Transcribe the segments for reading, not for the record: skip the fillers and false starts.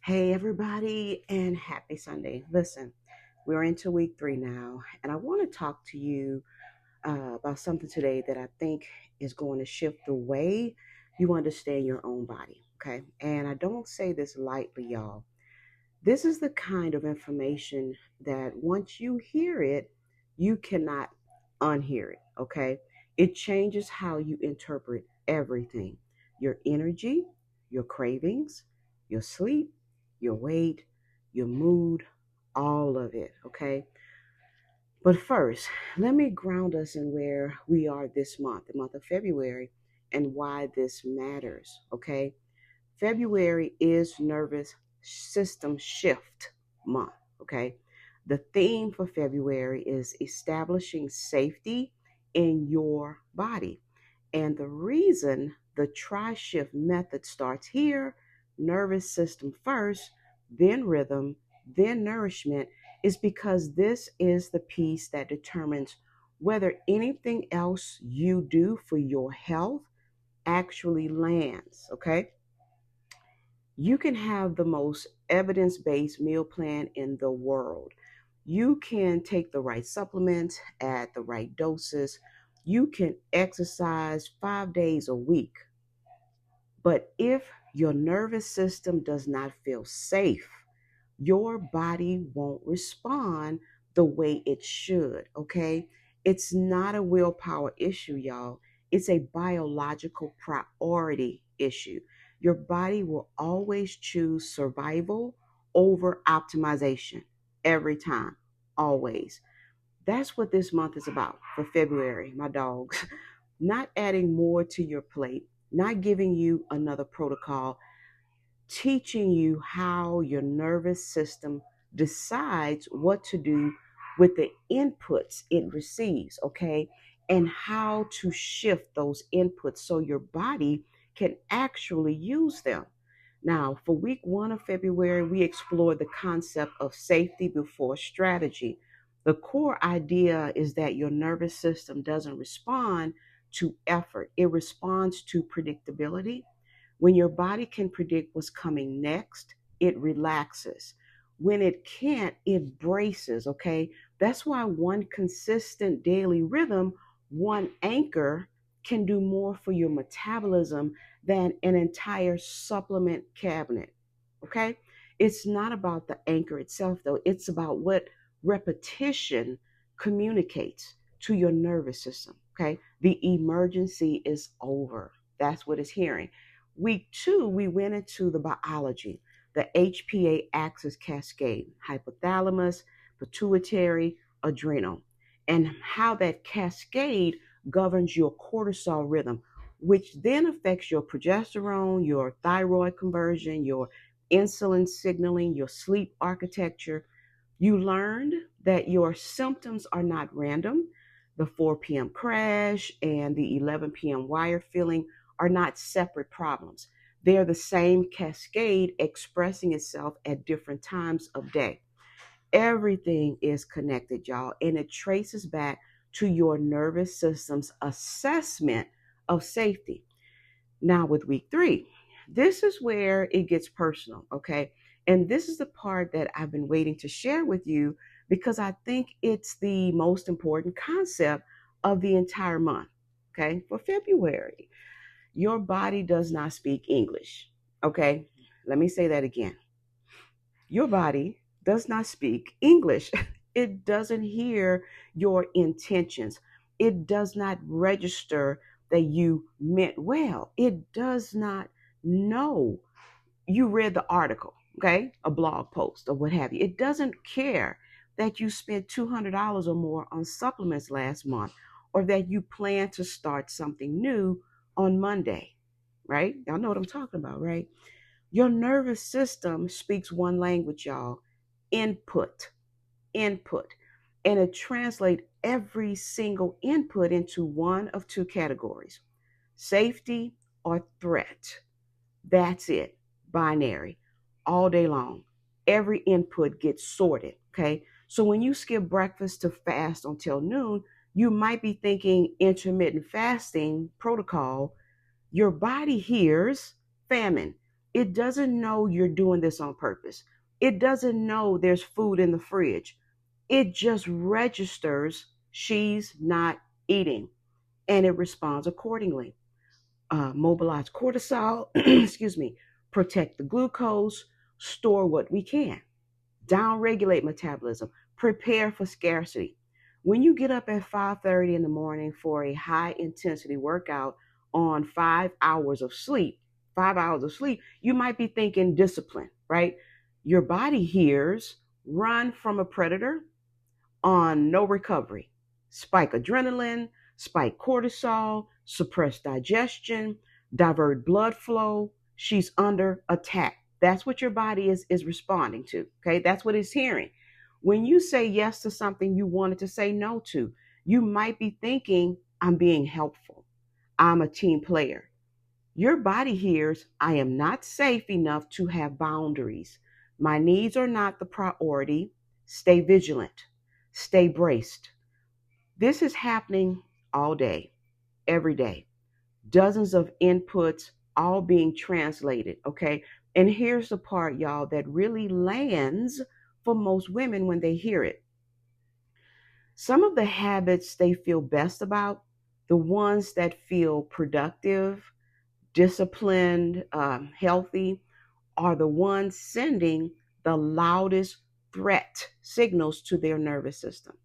Hey, everybody, and happy Sunday. Listen, we're into week 3 now, and I want to talk to you about something today that I think is going to shift the way you understand your own body. Okay. And I don't say this lightly, y'all. This is the kind of information that once you hear it, you cannot unhear it. Okay. It changes how you interpret everything: your energy, your cravings, your sleep, your weight, your mood, all of it. Okay. But first, let me ground us in where we are this month, the month of February, and why this matters. Okay. February is nervous system shift month. Okay. The theme for February is establishing safety in your body. And the reason the tri shift method starts here, nervous system first, then rhythm, then nourishment, is because this is the piece that determines whether anything else you do for your health actually lands. Okay. You can have the most evidence based meal plan in the world. You can take the right supplements at the right doses. You can exercise 5 days a week. But if your nervous system does not feel safe, your body won't respond the way it should, okay? It's not a willpower issue, y'all. It's a biological priority issue. Your body will always choose survival over optimization every time, always. That's what this month is about for February, my dogs. Not adding more to your plate, not giving you another protocol, teaching you how your nervous system decides what to do with the inputs it receives, okay? And how to shift those inputs so your body can actually use them. Now, for week 1 of February, we explored the concept of safety before strategy. The core idea is that your nervous system doesn't respond to effort, it responds to predictability. When your body can predict what's coming next, it relaxes. When it can't, it braces, okay? That's why one consistent daily rhythm, one anchor, can do more for your metabolism than an entire supplement cabinet, okay? It's not about the anchor itself, though. It's about what repetition communicates to your nervous system, okay? The emergency is over. That's what it's hearing. Week 2, we went into the biology, the HPA axis cascade, hypothalamus, pituitary, adrenal, and how that cascade governs your cortisol rhythm, which then affects your progesterone, your thyroid conversion, your insulin signaling, your sleep architecture. You learned that your symptoms are not random. The 4 p.m. crash and the 11 p.m. wire feeling are not separate problems. They're the same cascade expressing itself at different times of day. Everything is connected, y'all, and it traces back to your nervous system's assessment of safety. Now, with week 3, this is where it gets personal, okay? And this is the part that I've been waiting to share with you because I think it's the most important concept of the entire month, okay? For February, your body does not speak English, okay? Let me say that again. Your body does not speak English. It doesn't hear your intentions. It does not register that you meant well. It does not know you read the article, okay? A blog post or what have you. It doesn't care that you spent $200 or more on supplements last month or that you plan to start something new on Monday, right? Y'all know what I'm talking about, right? Your nervous system speaks one language, y'all: input, input. And it translates every single input into one of two categories: safety or threat. That's it. Binary. All day long. Every input gets sorted. Okay. So when you skip breakfast to fast until noon, you might be thinking intermittent fasting protocol. Your body hears famine. It doesn't know you're doing this on purpose. It doesn't know there's food in the fridge. It just registers she's not eating, and it responds accordingly. Mobilize cortisol, excuse me, protect the glucose, store what we can, downregulate metabolism, prepare for scarcity. When you get up at 5:30 in the morning for a high intensity workout on 5 hours of sleep, 5 hours of sleep, you might be thinking discipline, right? Your body hears run from a predator on no recovery. Spike adrenaline, spike cortisol, suppress digestion, divert blood flow. She's under attack. That's what your body is responding to. Okay, that's what it's hearing. When you say yes to something you wanted to say no to, you might be thinking, I'm being helpful. I'm a team player. Your body hears, I am not safe enough to have boundaries. My needs are not the priority. Stay vigilant. Stay braced. This is happening all day, every day. Dozens of inputs all being translated, okay? And here's the part, y'all, that really lands for most women when they hear it. Some of the habits they feel best about, the ones that feel productive, disciplined, healthy, are the ones sending the loudest threat signals to their nervous system.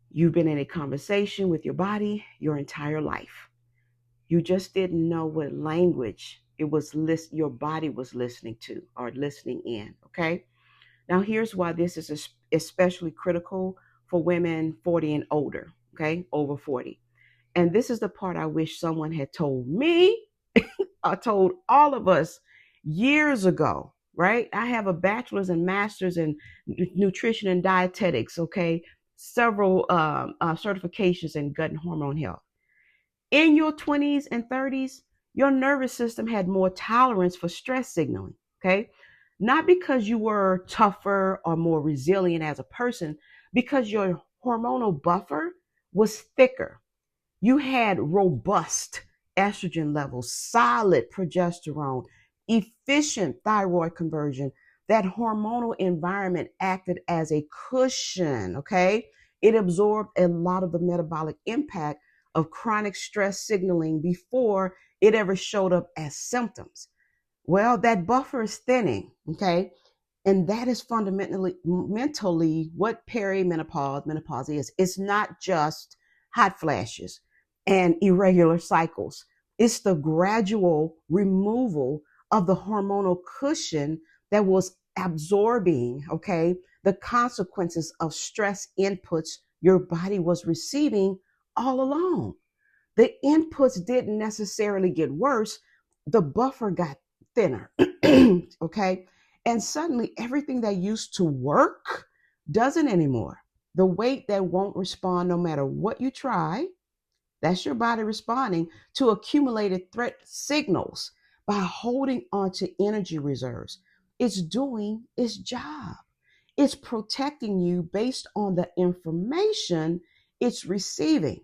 You've been in a conversation with your body your entire life. You just didn't know what language your body was listening to or listening in, okay? Now here's why this is especially critical for women 40 and older, okay? Over 40. And this is the part I wish someone had told me. I told all of us years ago, right? I have a bachelor's and master's in nutrition and dietetics, okay? Several certifications in gut and hormone health. In your 20s and 30s, your nervous system had more tolerance for stress signaling, okay? Not because you were tougher or more resilient as a person, because your hormonal buffer was thicker. You had robust estrogen levels, solid progesterone, efficient thyroid conversion. That hormonal environment acted as a cushion, okay? It absorbed a lot of the metabolic impact of chronic stress signaling before it ever showed up as symptoms. Well, that buffer is thinning, okay? And that is fundamentally mentally what menopause is. It's not just hot flashes and irregular cycles. It's the gradual removal of the hormonal cushion that was absorbing, okay, the consequences of stress inputs your body was receiving all along. The inputs didn't necessarily get worse, the buffer got thinner. Okay? And suddenly everything that used to work doesn't anymore. The weight that won't respond no matter what you try, that's your body responding to accumulated threat signals by holding on to energy reserves. It's doing its job. It's protecting you based on the information it's receiving.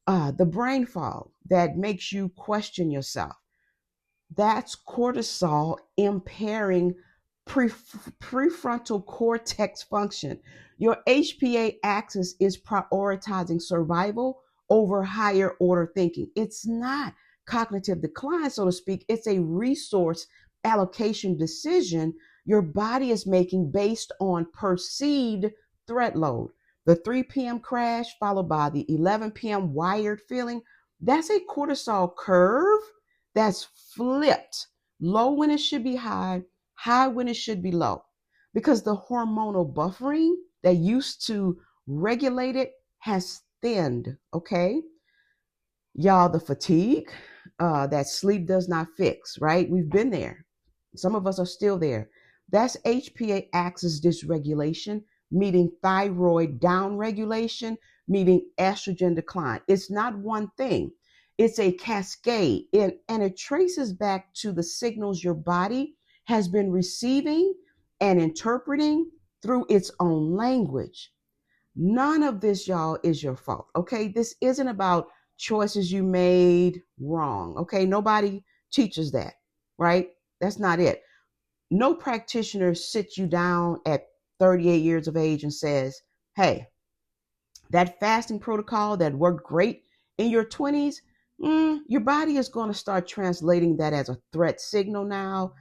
The brain fog that makes you question yourself. That's cortisol impairing prefrontal cortex function. Your HPA axis is prioritizing survival over higher order thinking. It's not cognitive decline, so to speak. It's a resource allocation decision your body is making based on perceived threat load. The 3 p.m. crash followed by the 11 p.m. wired feeling, that's a cortisol curve that's flipped. Low when it should be high, high when it should be low. Because the hormonal buffering that used to regulate it has thinned, okay? Y'all, the fatigue that sleep does not fix, right? We've been there. Some of us are still there. That's HPA axis dysregulation, meeting thyroid downregulation, meeting estrogen decline. It's not one thing. It's a cascade, and it traces back to the signals your body has been receiving and interpreting through its own language. None of this, y'all, is your fault. Okay. This isn't about choices you made wrong. Okay. Nobody teaches that. right? That's not it. No practitioner sits you down at 38 years of age and says, hey, that fasting protocol that worked great in your 20s, your body is going to start translating that as a threat signal now,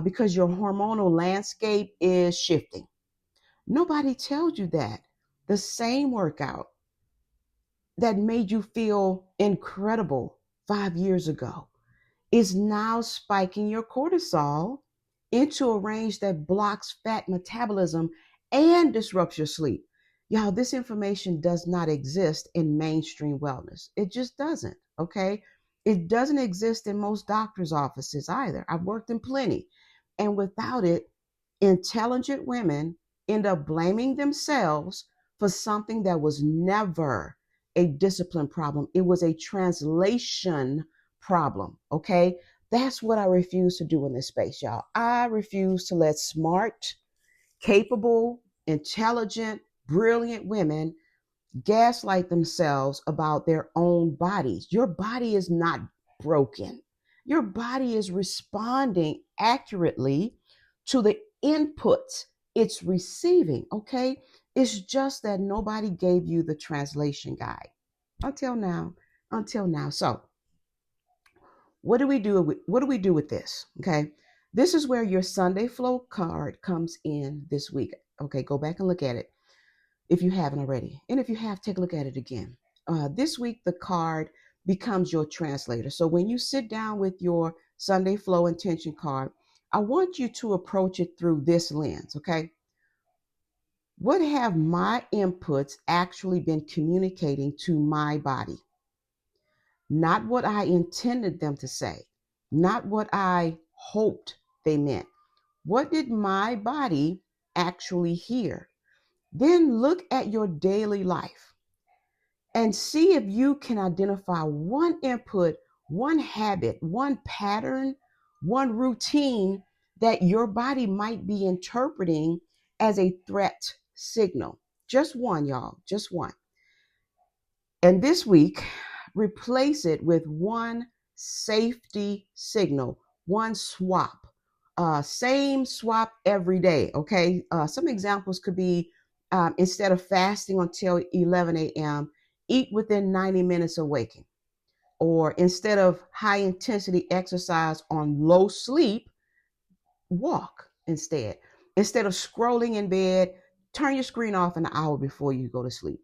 because your hormonal landscape is shifting. Nobody tells you that. The same workout that made you feel incredible 5 years ago is now spiking your cortisol into a range that blocks fat metabolism and disrupts your sleep. Y'all, this information does not exist in mainstream wellness. It just doesn't, okay? It doesn't exist in most doctors' offices either. I've worked in plenty. And without it, intelligent women end up blaming themselves for something that was never a discipline problem. It was a translation problem, okay? That's what I refuse to do in this space, y'all. I refuse to let smart, capable, intelligent, brilliant women gaslight themselves about their own bodies. Your body is not broken. Your body is responding accurately to the inputs it's receiving, okay? It's just that nobody gave you the translation guide until now. So, what do we do with this? Okay? This is where your Sunday flow card comes in this week. Okay, go back and look at it if you haven't already. And if you have, take a look at it again. This week, the card becomes your translator. So when you sit down with your Sunday flow intention card, I want you to approach it through this lens, okay? What have my inputs actually been communicating to my body? Not what I intended them to say, not what I hoped they meant. What did my body actually hear? Then look at your daily life and see if you can identify one input, one habit, one pattern, one routine that your body might be interpreting as a threat signal. Just one, y'all, just one. And this week, replace it with one safety signal, one swap. Same swap every day, okay? Some examples could be instead of fasting until 11 a.m., eat within 90 minutes of waking. Or instead of high intensity exercise on low sleep, walk instead. Instead of scrolling in bed, turn your screen off an hour before you go to sleep.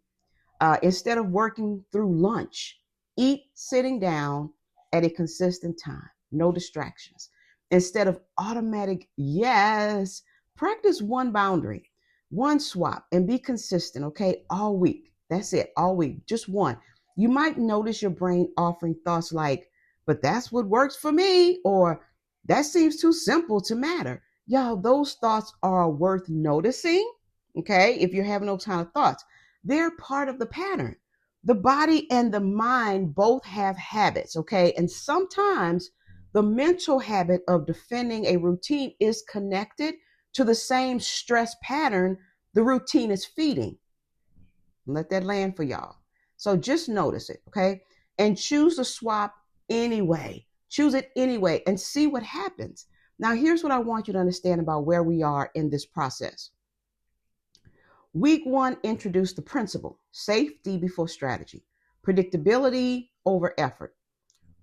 Instead of working through lunch, eat sitting down at a consistent time, no distractions. Instead of automatic yes, practice one boundary, one swap, and be consistent, okay, all week. That's it, all week, just one. You might notice your brain offering thoughts like, but that's what works for me, or that seems too simple to matter. Y'all, those thoughts are worth noticing, okay, if you're having those kind of thoughts. They're part of the pattern. The body and the mind both have habits, okay? And sometimes the mental habit of defending a routine is connected to the same stress pattern the routine is feeding. Let that land for y'all. So just notice it, okay? And choose to swap anyway. Choose it anyway and see what happens. Now, here's what I want you to understand about where we are in this process. Week 1 introduced the principle, safety before strategy, predictability over effort.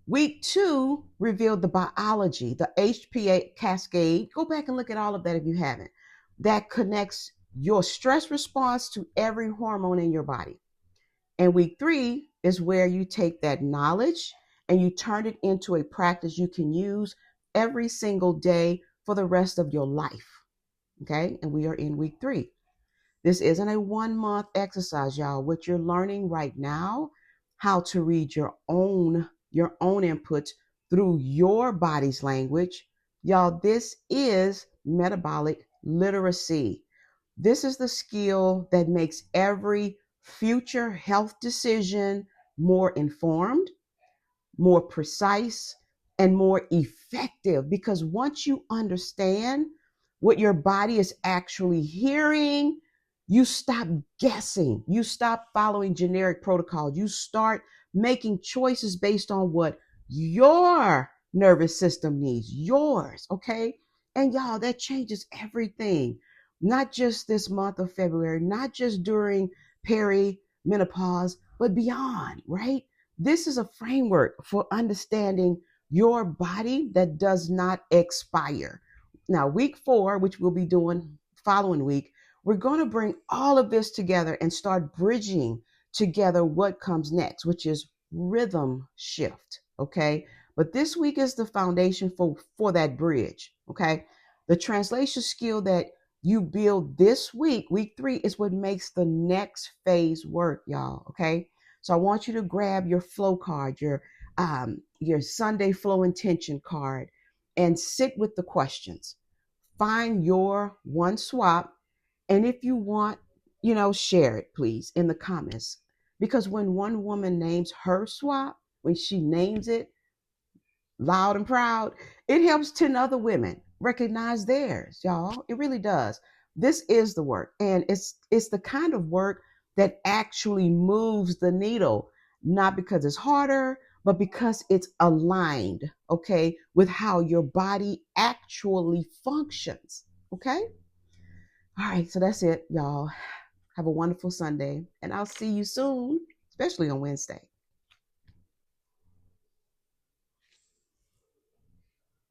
Week 2 revealed the biology, the HPA cascade. Go back and look at all of that if you haven't. That connects your stress response to every hormone in your body. And week 3 is where you take that knowledge and you turn it into a practice you can use every single day for the rest of your life. Okay, and we are in week 3. This isn't a 1-month exercise, y'all. What you're learning right now, how to read your own inputs through your body's language. Y'all, this is metabolic literacy. This is the skill that makes every future health decision more informed, more precise, and more effective. Because once you understand what your body is actually hearing, you stop guessing. You stop following generic protocols. You start making choices based on what your nervous system needs, yours, okay? And y'all, that changes everything. Not just this month of February, not just during perimenopause, but beyond, right? This is a framework for understanding your body that does not expire. Now, week 4, which we'll be doing following week, we're going to bring all of this together and start bridging together what comes next, which is rhythm shift, okay? But this week is the foundation for that bridge, okay? The translation skill that you build this week 3, is what makes the next phase work, y'all, okay? So I want you to grab your flow card, your Sunday flow intention card, and sit with the questions. Find your one swap, and if you want, share it, please, in the comments. Because when one woman names her swap, when she names it loud and proud, it helps 10 other women recognize theirs, y'all. It really does. This is the work, and it's the kind of work that actually moves the needle, not because it's harder, but because it's aligned, okay, with how your body actually functions, okay? All right, so that's it, y'all. Have a wonderful Sunday, and I'll see you soon, especially on Wednesday.